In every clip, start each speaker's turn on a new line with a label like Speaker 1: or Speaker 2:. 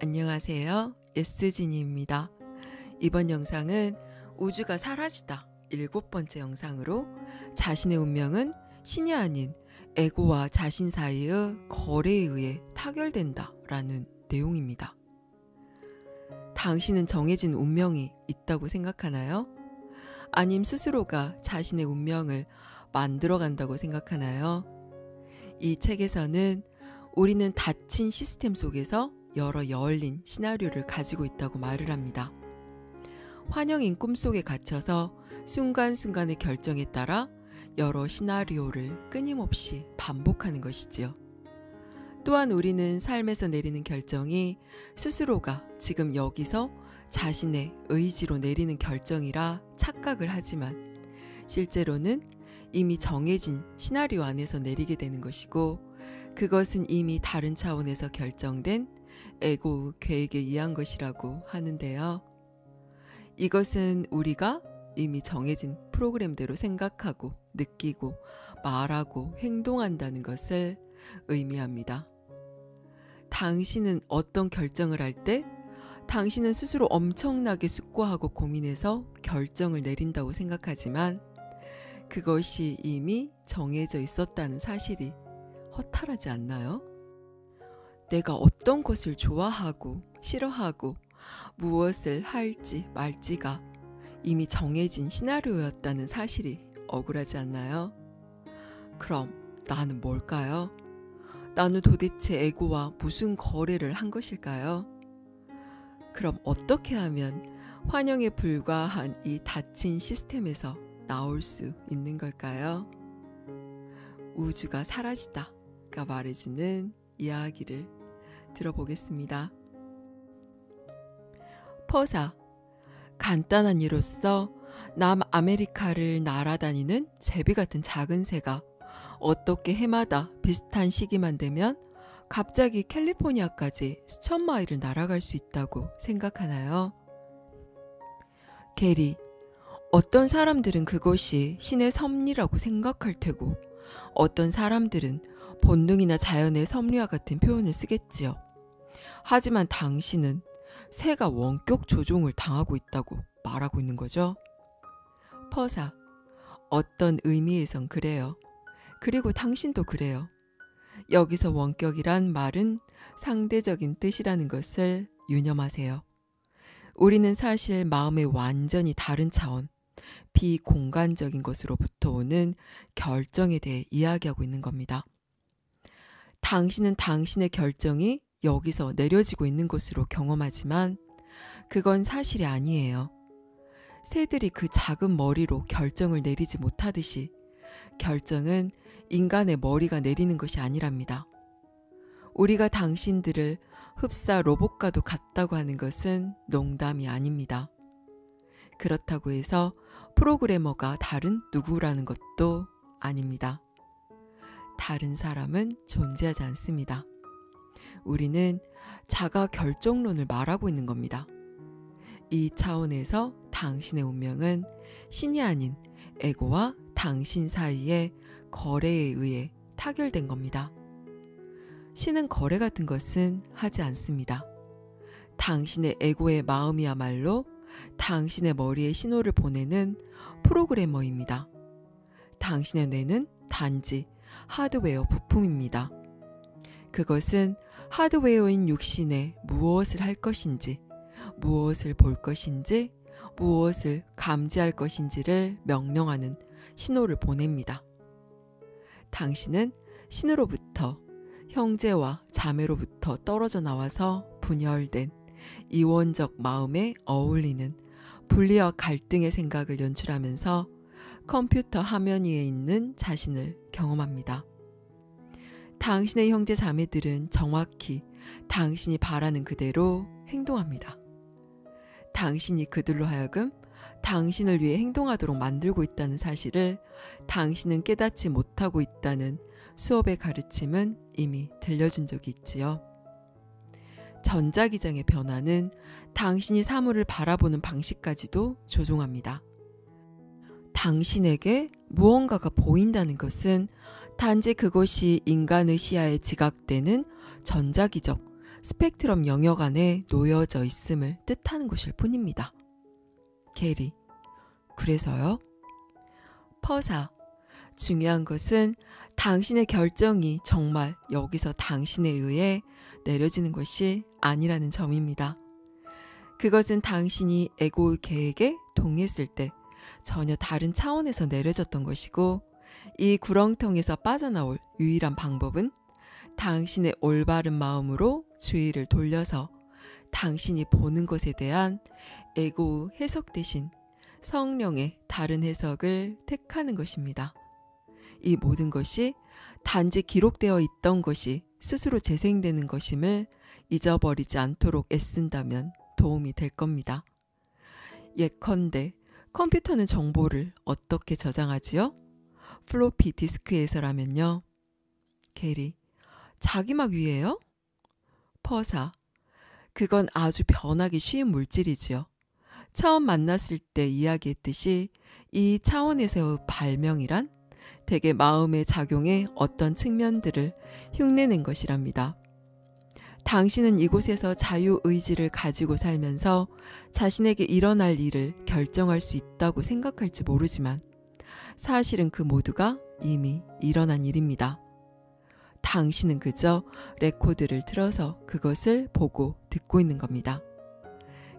Speaker 1: 안녕하세요. 예스진이입니다. 이번 영상은 우주가 사라지다 7번째 영상으로 자신의 운명은 신이 아닌 에고와 자신 사이의 거래에 의해 타결된다 라는 내용입니다. 당신은 정해진 운명이 있다고 생각하나요? 아님 스스로가 자신의 운명을 만들어간다고 생각하나요? 이 책에서는 우리는 닫힌 시스템 속에서 여러 열린 시나리오를 가지고 있다고 말을 합니다. 환영인 꿈속에 갇혀서 순간순간의 결정에 따라 여러 시나리오를 끊임없이 반복하는 것이지요. 또한 우리는 삶에서 내리는 결정이 스스로가 지금 여기서 자신의 의지로 내리는 결정이라 착각을 하지만 실제로는 이미 정해진 시나리오 안에서 내리게 되는 것이고 그것은 이미 다른 차원에서 결정된 에고의 계획에 의한 것이라고 하는데요. 이것은 우리가 이미 정해진 프로그램대로 생각하고 느끼고 말하고 행동한다는 것을 의미합니다. 당신은 어떤 결정을 할 때 당신은 스스로 엄청나게 숙고하고 고민해서 결정을 내린다고 생각하지만 그것이 이미 정해져 있었다는 사실이 허탈하지 않나요? 내가 어떤 것을 좋아하고 싫어하고 무엇을 할지 말지가 이미 정해진 시나리오였다는 사실이 억울하지 않나요? 그럼 나는 뭘까요? 나는 도대체 에고와 무슨 거래를 한 것일까요? 그럼 어떻게 하면 환영에 불과한 이 닫힌 시스템에서 나올 수 있는 걸까요? 우주가 사라지다가 말해주는 이야기를 들어보겠습니다. 퍼사, 간단한 이로써 남아메리카를 날아다니는 제비 같은 작은 새가 어떻게 해마다 비슷한 시기만 되면 갑자기 캘리포니아까지 수천 마일을 날아갈 수 있다고 생각하나요? 게리, 어떤 사람들은 그것이 신의 섭리라고 생각할 테고 어떤 사람들은 본능이나 자연의 섭리와 같은 표현을 쓰겠지요. 하지만 당신은 새가 원격 조종을 당하고 있다고 말하고 있는 거죠. 퍼사, 어떤 의미에선 그래요. 그리고 당신도 그래요. 여기서 원격이란 말은 상대적인 뜻이라는 것을 유념하세요. 우리는 사실 마음의 완전히 다른 차원, 비공간적인 것으로부터 오는 결정에 대해 이야기하고 있는 겁니다. 당신은 당신의 결정이 여기서 내려지고 있는 것으로 경험하지만 그건 사실이 아니에요. 새들이 그 작은 머리로 결정을 내리지 못하듯이 결정은 인간의 머리가 내리는 것이 아니랍니다. 우리가 당신들을 흡사 로봇과도 같다고 하는 것은 농담이 아닙니다. 그렇다고 해서 프로그래머가 다른 누구라는 것도 아닙니다. 다른 사람은 존재하지 않습니다. 우리는 자가 결정론을 말하고 있는 겁니다. 이 차원에서 당신의 운명은 신이 아닌 에고와 당신 사이의 거래에 의해 타결된 겁니다. 신은 거래 같은 것은 하지 않습니다. 당신의 에고의 마음이야말로 당신의 머리에 신호를 보내는 프로그래머입니다. 당신의 뇌는 단지 하드웨어 부품입니다. 그것은 하드웨어인 육신에 무엇을 할 것인지, 무엇을 볼 것인지, 무엇을 감지할 것인지를 명령하는 신호를 보냅니다. 당신은 신으로부터, 형제와 자매로부터 떨어져 나와서 분열된 이원적 마음에 어울리는 분리와 갈등의 생각을 연출하면서 컴퓨터 화면 위에 있는 자신을 경험합니다. 당신의 형제 자매들은 정확히 당신이 바라는 그대로 행동합니다. 당신이 그들로 하여금 당신을 위해 행동하도록 만들고 있다는 사실을 당신은 깨닫지 못하고 있다는 수업의 가르침은 이미 들려준 적이 있지요. 전자기장의 변화는 당신이 사물을 바라보는 방식까지도 조종합니다. 당신에게 무언가가 보인다는 것은 단지 그것이 인간의 시야에 지각되는 전자기적 스펙트럼 영역 안에 놓여져 있음을 뜻하는 것일 뿐입니다. 게리, 그래서요? 퍼사, 중요한 것은 당신의 결정이 정말 여기서 당신에 의해 내려지는 것이 아니라는 점입니다. 그것은 당신이 에고의 계획에 동의했을 때 전혀 다른 차원에서 내려졌던 것이고, 이 구렁텅이에서 빠져나올 유일한 방법은 당신의 올바른 마음으로 주의를 돌려서 당신이 보는 것에 대한 에고의 해석 대신 성령의 다른 해석을 택하는 것입니다. 이 모든 것이 단지 기록되어 있던 것이 스스로 재생되는 것임을 잊어버리지 않도록 애쓴다면 도움이 될 겁니다. 예컨대 컴퓨터는 정보를 어떻게 저장하지요? 플로피 디스크에서라면요. 게리, 자기막 위에요? 퍼사, 그건 아주 변하기 쉬운 물질이지요. 처음 만났을 때 이야기했듯이 이 차원에서의 발명이란 대개 마음의 작용에 어떤 측면들을 흉내낸 것이랍니다. 당신은 이곳에서 자유의지를 가지고 살면서 자신에게 일어날 일을 결정할 수 있다고 생각할지 모르지만 사실은 그 모두가 이미 일어난 일입니다. 당신은 그저 레코드를 틀어서 그것을 보고 듣고 있는 겁니다.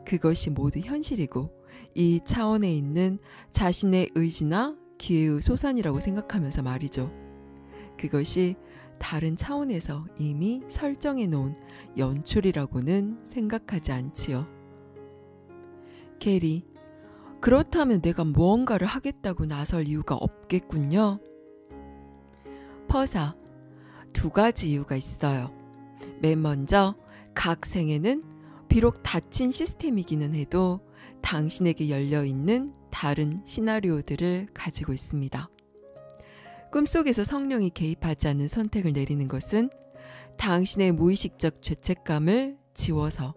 Speaker 1: 그것이 모두 현실이고 이 차원에 있는 자신의 의지나 기회의 소산이라고 생각하면서 말이죠. 그것이 다른 차원에서 이미 설정해 놓은 연출이라고는 생각하지 않지요. 게리, 그렇다면 내가 무언가를 하겠다고 나설 이유가 없겠군요. 퍼사, 두 가지 이유가 있어요. 맨 먼저 각 생에는 비록 닫힌 시스템이기는 해도 당신에게 열려있는 다른 시나리오들을 가지고 있습니다. 꿈속에서 성령이 개입하지 않는 선택을 내리는 것은 당신의 무의식적 죄책감을 지워서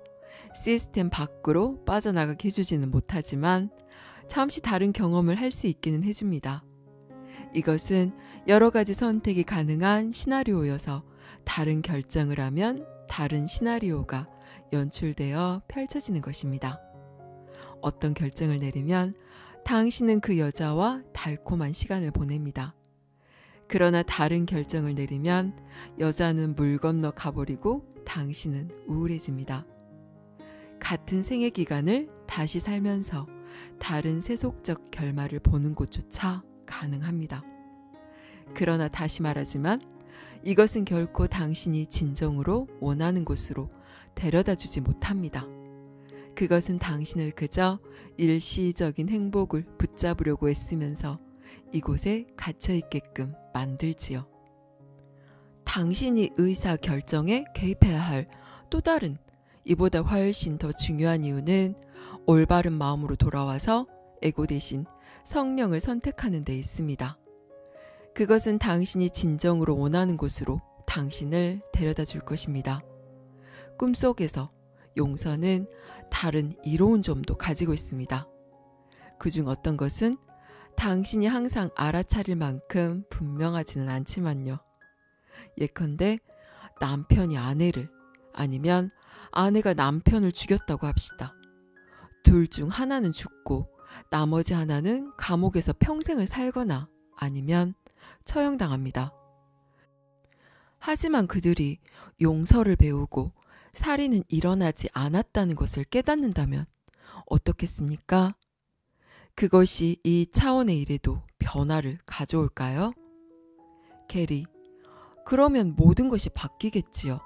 Speaker 1: 시스템 밖으로 빠져나가게 해주지는 못하지만 잠시 다른 경험을 할 수 있기는 해줍니다. 이것은 여러 가지 선택이 가능한 시나리오여서 다른 결정을 하면 다른 시나리오가 연출되어 펼쳐지는 것입니다. 어떤 결정을 내리면 당신은 그 여자와 달콤한 시간을 보냅니다. 그러나 다른 결정을 내리면 여자는 물 건너 가버리고 당신은 우울해집니다. 같은 생애 기간을 다시 살면서 다른 세속적 결말을 보는 것조차 가능합니다. 그러나 다시 말하지만 이것은 결코 당신이 진정으로 원하는 곳으로 데려다 주지 못합니다. 그것은 당신을 그저 일시적인 행복을 붙잡으려고 애쓰면서 이곳에 갇혀있게끔 만들지요. 당신이 의사 결정에 개입해야 할 또 다른 이보다 훨씬 더 중요한 이유는 올바른 마음으로 돌아와서 에고 대신 성령을 선택하는 데 있습니다. 그것은 당신이 진정으로 원하는 곳으로 당신을 데려다 줄 것입니다. 꿈속에서 용서는 다른 이로운 점도 가지고 있습니다. 그중 어떤 것은 당신이 항상 알아차릴 만큼 분명하지는 않지만요. 예컨대 남편이 아내를 아니면 아내가 남편을 죽였다고 합시다. 둘 중 하나는 죽고 나머지 하나는 감옥에서 평생을 살거나 아니면 처형당합니다. 하지만 그들이 용서를 배우고 살인은 일어나지 않았다는 것을 깨닫는다면 어떻겠습니까? 그것이 이 차원의 일에도 변화를 가져올까요? 게리, 그러면 모든 것이 바뀌겠지요.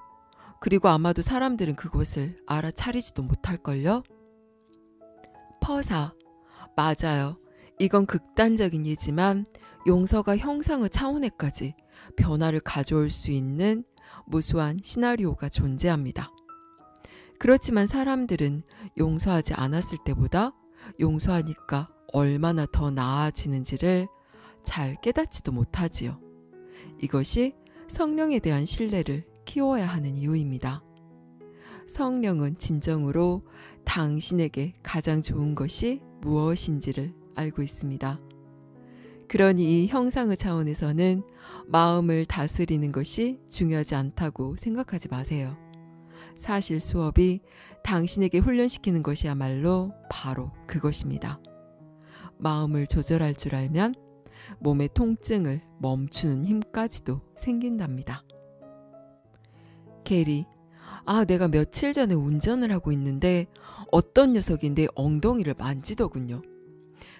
Speaker 1: 그리고 아마도 사람들은 그것을 알아차리지도 못할걸요? 퍼사, 맞아요. 이건 극단적인 예지만 용서가 형상의 차원에까지 변화를 가져올 수 있는 무수한 시나리오가 존재합니다. 그렇지만 사람들은 용서하지 않았을 때보다 용서하니까 얼마나 더 나아지는지를 잘 깨닫지도 못하지요. 이것이 성령에 대한 신뢰를 키워야 하는 이유입니다. 성령은 진정으로 당신에게 가장 좋은 것이 무엇인지를 알고 있습니다. 그러니 이 형상의 차원에서는 마음을 다스리는 것이 중요하지 않다고 생각하지 마세요. 사실 수업이 당신에게 훈련시키는 것이야말로 바로 그것입니다. 마음을 조절할 줄 알면 몸의 통증을 멈추는 힘까지도 생긴답니다. 게리, 내가 며칠 전에 운전을 하고 있는데 어떤 녀석이 내 엉덩이를 만지더군요.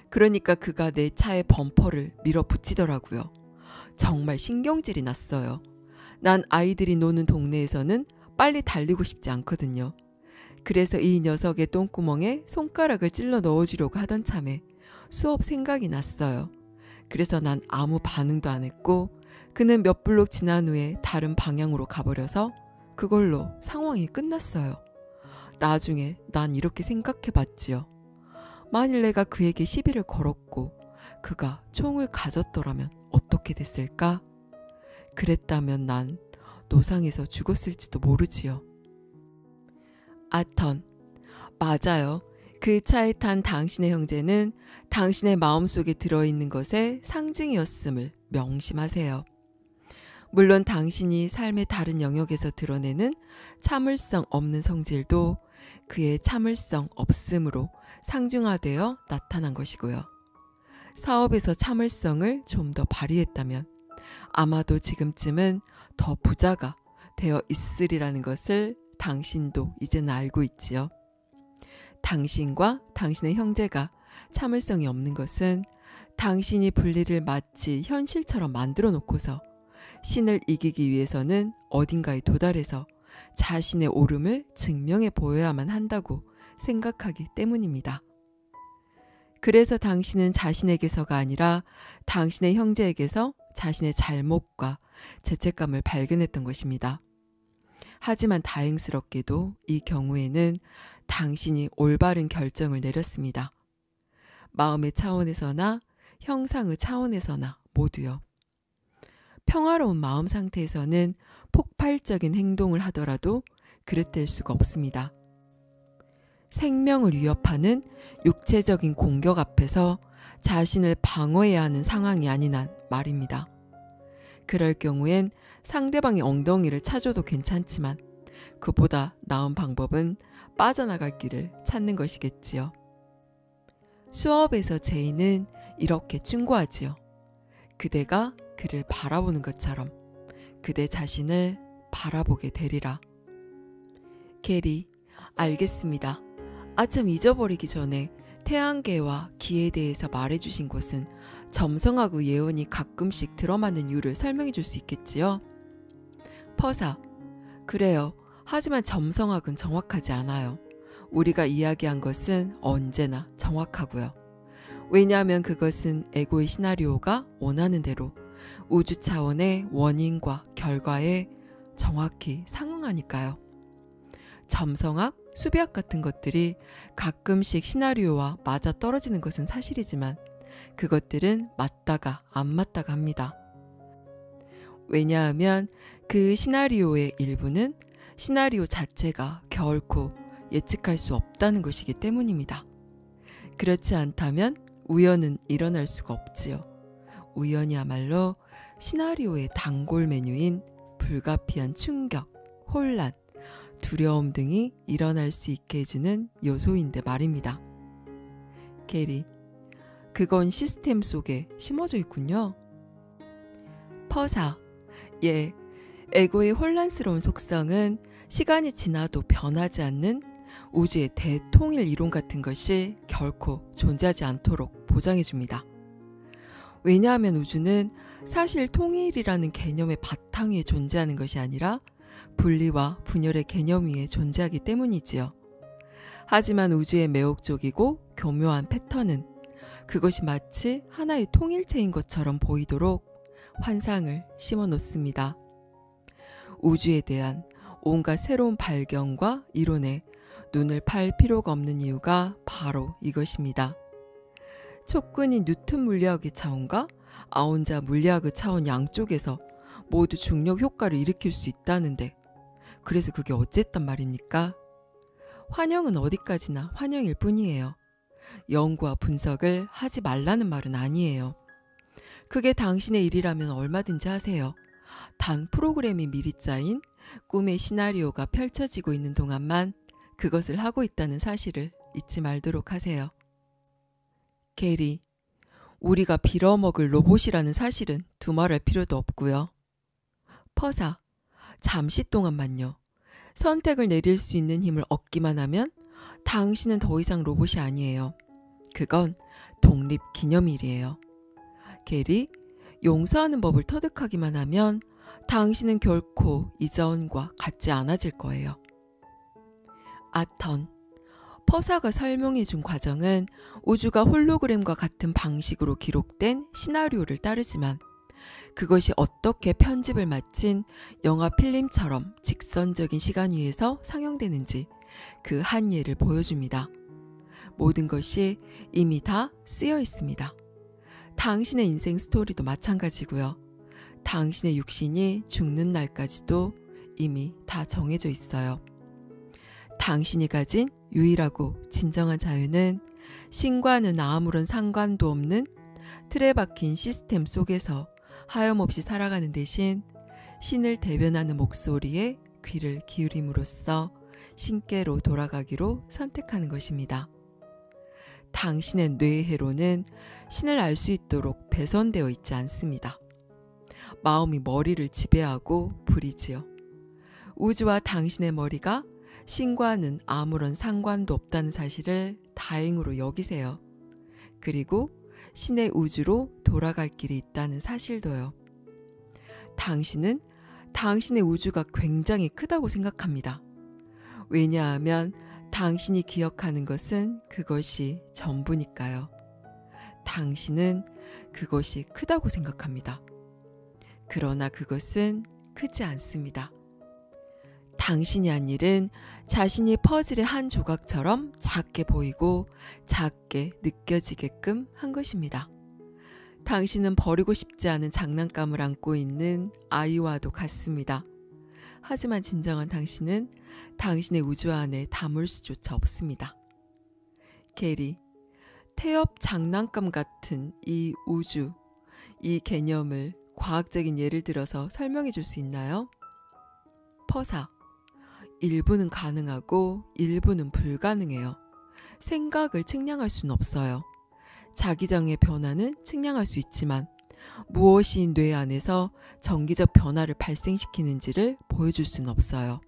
Speaker 1: 그러니까 그가 내 차의 범퍼를 밀어붙이더라고요. 정말 신경질이 났어요. 난 아이들이 노는 동네에서는 빨리 달리고 싶지 않거든요. 그래서 이 녀석의 똥구멍에 손가락을 찔러 넣어주려고 하던 참에 수업 생각이 났어요. 그래서 난 아무 반응도 안 했고 그는 몇 블록 지난 후에 다른 방향으로 가버려서 그걸로 상황이 끝났어요. 나중에 난 이렇게 생각해 봤지요. 만일 내가 그에게 시비를 걸었고 그가 총을 가졌더라면 어떻게 됐을까? 그랬다면 난 노상에서 죽었을지도 모르지요. 아턴, 맞아요. 그 차에 탄 당신의 형제는 당신의 마음속에 들어있는 것의 상징이었음을 명심하세요. 물론 당신이 삶의 다른 영역에서 드러내는 참을성 없는 성질도 그의 참을성 없음으로 상중하되어 나타난 것이고요. 사업에서 참을성을 좀 더 발휘했다면 아마도 지금쯤은 더 부자가 되어 있으리라는 것을 당신도 이제는 알고 있지요. 당신과 당신의 형제가 참을성이 없는 것은 당신이 분리를 마치 현실처럼 만들어 놓고서 신을 이기기 위해서는 어딘가에 도달해서 자신의 옳음을 증명해 보여야만 한다고 생각하기 때문입니다. 그래서 당신은 자신에게서가 아니라 당신의 형제에게서 자신의 잘못과 죄책감을 발견했던 것입니다. 하지만 다행스럽게도 이 경우에는 당신이 올바른 결정을 내렸습니다. 마음의 차원에서나 형상의 차원에서나 모두요. 평화로운 마음 상태에서는 폭발적인 행동을 하더라도 그릇될 수가 없습니다. 생명을 위협하는 육체적인 공격 앞에서 자신을 방어해야 하는 상황이 아닌 한 말입니다. 그럴 경우엔 상대방의 엉덩이를 차줘도 괜찮지만 그보다 나은 방법은 빠져나갈 길을 찾는 것이겠지요. 수업에서 제이는 이렇게 충고하지요. 그대가 그를 바라보는 것처럼 그대 자신을 바라보게 되리라. 게리, 알겠습니다. 아참 잊어버리기 전에 태양계와 기에 대해서 말해주신 것은 점성하고 예언이 가끔씩 들어맞는 이유를 설명해 줄 수 있겠지요? 퍼사, 그래요. 하지만 점성학은 정확하지 않아요. 우리가 이야기한 것은 언제나 정확하고요. 왜냐하면 그것은 에고의 시나리오가 원하는 대로 우주 차원의 원인과 결과에 정확히 상응하니까요. 점성학, 수비학 같은 것들이 가끔씩 시나리오와 맞아 떨어지는 것은 사실이지만 그것들은 맞다가 안 맞다가 합니다. 왜냐하면 그 시나리오의 일부는 시나리오 자체가 결코 예측할 수 없다는 것이기 때문입니다. 그렇지 않다면 우연은 일어날 수가 없지요. 우연이야말로 시나리오의 단골 메뉴인 불가피한 충격, 혼란, 두려움 등이 일어날 수 있게 해주는 요소인데 말입니다. 게리, 그건 시스템 속에 심어져 있군요. 퍼사, 예, 에고의 혼란스러운 속성은 시간이 지나도 변하지 않는 우주의 대통일 이론 같은 것이 결코 존재하지 않도록 보장해 줍니다. 왜냐하면 우주는 사실 통일이라는 개념의 바탕 위에 존재하는 것이 아니라 분리와 분열의 개념 위에 존재하기 때문이지요. 하지만 우주의 매혹적이고 교묘한 패턴은 그것이 마치 하나의 통일체인 것처럼 보이도록 환상을 심어 놓습니다. 우주에 대한 온갖 새로운 발견과 이론에 눈을 팔 필요가 없는 이유가 바로 이것입니다. 촉근이 뉴턴 물리학의 차원과 아온자 물리학의 차원 양쪽에서 모두 중력 효과를 일으킬 수 있다는데 그래서 그게 어쨌단 말입니까? 환영은 어디까지나 환영일 뿐이에요. 연구와 분석을 하지 말라는 말은 아니에요. 그게 당신의 일이라면 얼마든지 하세요. 단 프로그램이 미리 짜인 꿈의 시나리오가 펼쳐지고 있는 동안만 그것을 하고 있다는 사실을 잊지 말도록 하세요. 게리, 우리가 빌어먹을 로봇이라는 사실은 두말할 필요도 없고요. 퍼사, 잠시 동안만요. 선택을 내릴 수 있는 힘을 얻기만 하면 당신은 더 이상 로봇이 아니에요. 그건 독립기념일이에요. 게리, 용서하는 법을 터득하기만 하면 당신은 결코 이전과 같지 않아질 거예요. 아턴, 퍼사가 설명해준 과정은 우주가 홀로그램과 같은 방식으로 기록된 시나리오를 따르지만 그것이 어떻게 편집을 마친 영화 필름처럼 직선적인 시간 위에서 상영되는지 그 한 예를 보여줍니다. 모든 것이 이미 다 쓰여 있습니다. 당신의 인생 스토리도 마찬가지고요. 당신의 육신이 죽는 날까지도 이미 다 정해져 있어요. 당신이 가진 유일하고 진정한 자유는 신과는 아무런 상관도 없는 틀에 박힌 시스템 속에서 하염없이 살아가는 대신 신을 대변하는 목소리에 귀를 기울임으로써 신께로 돌아가기로 선택하는 것입니다. 당신의 뇌회로는 신을 알 수 있도록 배선되어 있지 않습니다. 마음이 머리를 지배하고 부리지요. 우주와 당신의 머리가 신과는 아무런 상관도 없다는 사실을 다행으로 여기세요. 그리고 신의 우주로 돌아갈 길이 있다는 사실도요. 당신은 당신의 우주가 굉장히 크다고 생각합니다. 왜냐하면 당신이 기억하는 것은 그것이 전부니까요. 당신은 그것이 크다고 생각합니다. 그러나 그것은 크지 않습니다. 당신이 한 일은 자신이 퍼즐의 한 조각처럼 작게 보이고 작게 느껴지게끔 한 것입니다. 당신은 버리고 싶지 않은 장난감을 안고 있는 아이와도 같습니다. 하지만 진정한 당신은 당신의 우주 안에 담을 수조차 없습니다. 게리, 태엽 장난감 같은 이 우주, 이 개념을 과학적인 예를 들어서 설명해 줄 수 있나요? 퍼사, 일부는 가능하고 일부는 불가능해요. 생각을 측량할 수는 없어요. 자기장의 변화는 측량할 수 있지만 무엇이 뇌 안에서 정기적 변화를 발생시키는지를 보여줄 수는 없어요.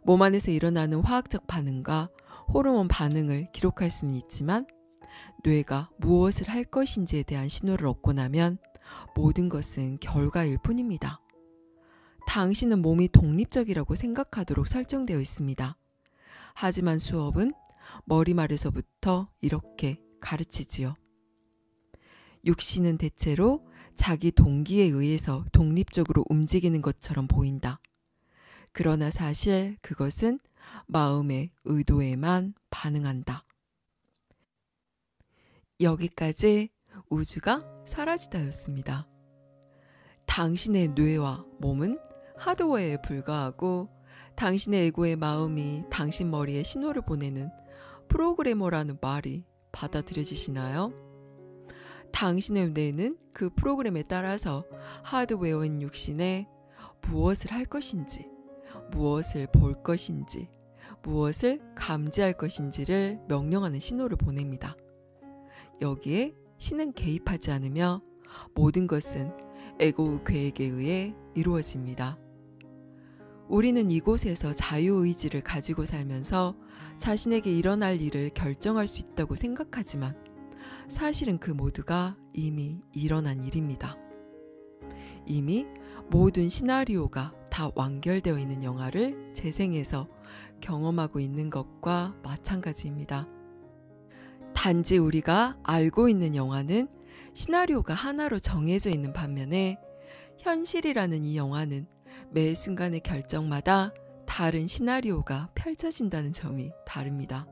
Speaker 1: 몸 안에서 일어나는 화학적 반응과 호르몬 반응을 기록할 수는 있지만 뇌가 무엇을 할 것인지에 대한 신호를 얻고 나면 모든 것은 결과일 뿐입니다. 당신은 몸이 독립적이라고 생각하도록 설정되어 있습니다. 하지만 수업은 머리말에서부터 이렇게 가르치지요. 육신은 대체로 자기 동기에 의해서 독립적으로 움직이는 것처럼 보인다. 그러나 사실 그것은 마음의 의도에만 반응한다. 여기까지 우주가 사라지다였습니다. 당신의 뇌와 몸은 하드웨어에 불과하고 당신의 에고의 마음이 당신 머리에 신호를 보내는 프로그래머라는 말이 받아들여지시나요? 당신의 뇌는 그 프로그램에 따라서 하드웨어인 육신에 무엇을 할 것인지, 무엇을 볼 것인지, 무엇을 감지할 것인지를 명령하는 신호를 보냅니다. 여기에 신은 개입하지 않으며 모든 것은 에고의 계획에 의해 이루어집니다. 우리는 이곳에서 자유의지를 가지고 살면서 자신에게 일어날 일을 결정할 수 있다고 생각하지만 사실은 그 모두가 이미 일어난 일입니다. 이미 모든 시나리오가 다 완결되어 있는 영화를 재생해서 경험하고 있는 것과 마찬가지입니다. 단지 우리가 알고 있는 영화는 시나리오가 하나로 정해져 있는 반면에 현실이라는 이 영화는 매 순간의 결정마다 다른 시나리오가 펼쳐진다는 점이 다릅니다.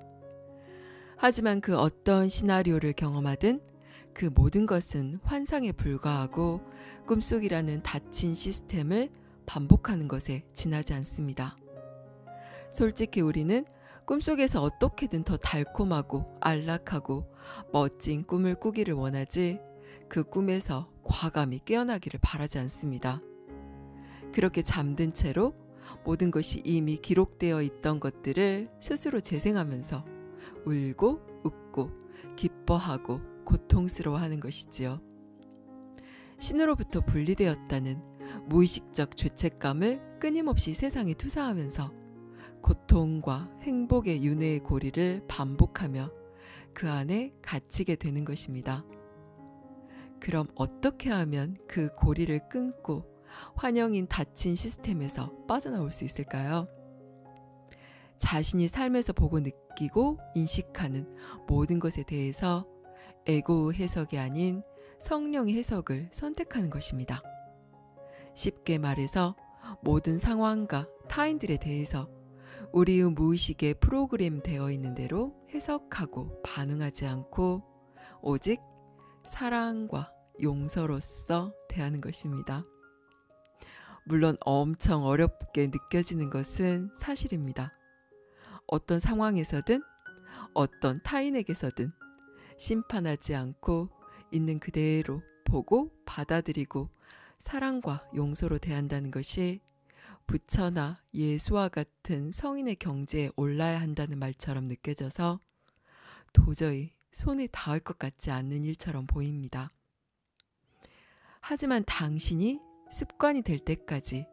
Speaker 1: 하지만 그 어떤 시나리오를 경험하든 그 모든 것은 환상에 불과하고 꿈속이라는 닫힌 시스템을 반복하는 것에 지나지 않습니다. 솔직히 우리는 꿈속에서 어떻게든 더 달콤하고 안락하고 멋진 꿈을 꾸기를 원하지 그 꿈에서 과감히 깨어나기를 바라지 않습니다. 그렇게 잠든 채로 모든 것이 이미 기록되어 있던 것들을 스스로 재생하면서 울고 웃고 기뻐하고 고통스러워하는 것이지요. 신으로부터 분리되었다는 무의식적 죄책감을 끊임없이 세상에 투사하면서 고통과 행복의 윤회의 고리를 반복하며 그 안에 갇히게 되는 것입니다. 그럼 어떻게 하면 그 고리를 끊고 환영인 닫힌 시스템에서 빠져나올 수 있을까요? 자신이 삶에서 보고 느끼고 인식하는 모든 것에 대해서 에고의 해석이 아닌 성령의 해석을 선택하는 것입니다. 쉽게 말해서 모든 상황과 타인들에 대해서 우리의 무의식에 프로그램 되어 있는 대로 해석하고 반응하지 않고 오직 사랑과 용서로서 대하는 것입니다. 물론 엄청 어렵게 느껴지는 것은 사실입니다. 어떤 상황에서든 어떤 타인에게서든 심판하지 않고 있는 그대로 보고 받아들이고 사랑과 용서로 대한다는 것이 부처나 예수와 같은 성인의 경지에 올라야 한다는 말처럼 느껴져서 도저히 손에 닿을 것 같지 않는 일처럼 보입니다. 하지만 당신이 습관이 될 때까지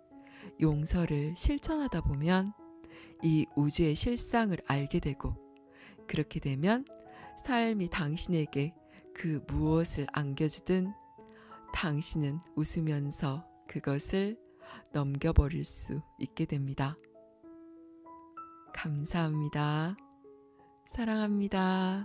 Speaker 1: 용서를 실천하다 보면 이 우주의 실상을 알게 되고, 그렇게 되면 삶이 당신에게 그 무엇을 안겨주든 당신은 웃으면서 그것을 넘겨버릴 수 있게 됩니다. 감사합니다. 사랑합니다.